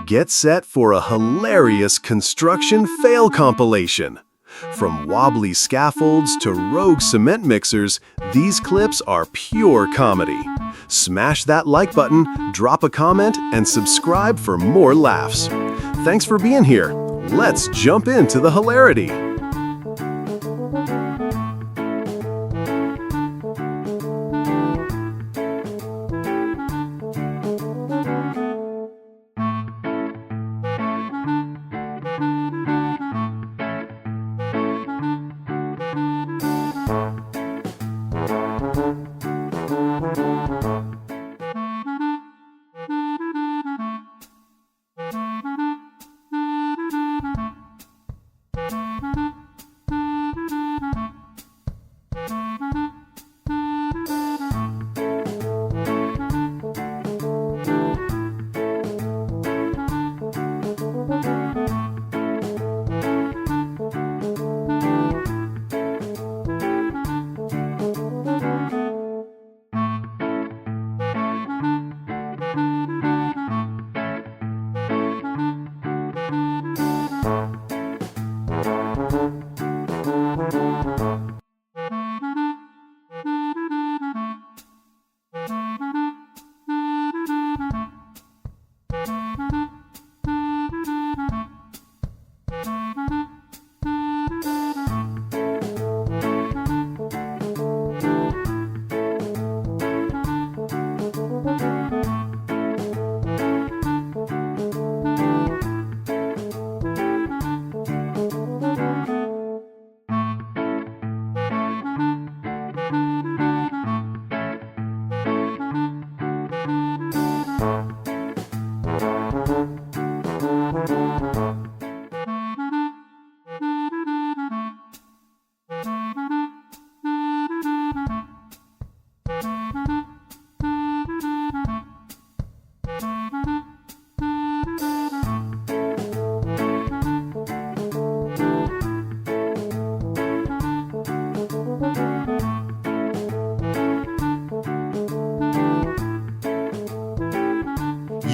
Get set for a hilarious construction fail compilation. From wobbly scaffolds to rogue cement mixers, these clips are pure comedy. Smash that like button, drop a comment, and subscribe for more laughs. Thanks for being here. Let's jump into the hilarity.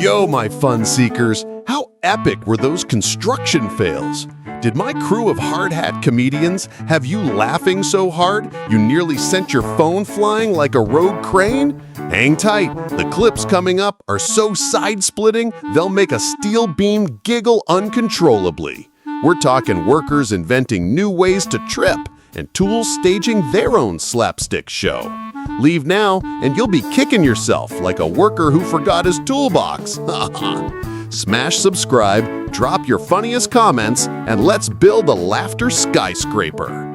Yo, my fun seekers, how epic were those construction fails? Did my crew of hard hat comedians have you laughing so hard you nearly sent your phone flying like a rogue crane? Hang tight, the clips coming up are so side-splitting they'll make a steel beam giggle uncontrollably. We're talking workers inventing new ways to trip and tools staging their own slapstick show. Leave now, and you'll be kicking yourself like a worker who forgot his toolbox. Smash subscribe, drop your funniest comments, and let's build a laughter skyscraper.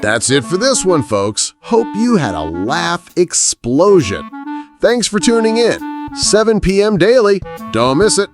That's it for this one, folks. Hope you had a laugh explosion. Thanks for tuning in. 7 p.m. daily. Don't miss it.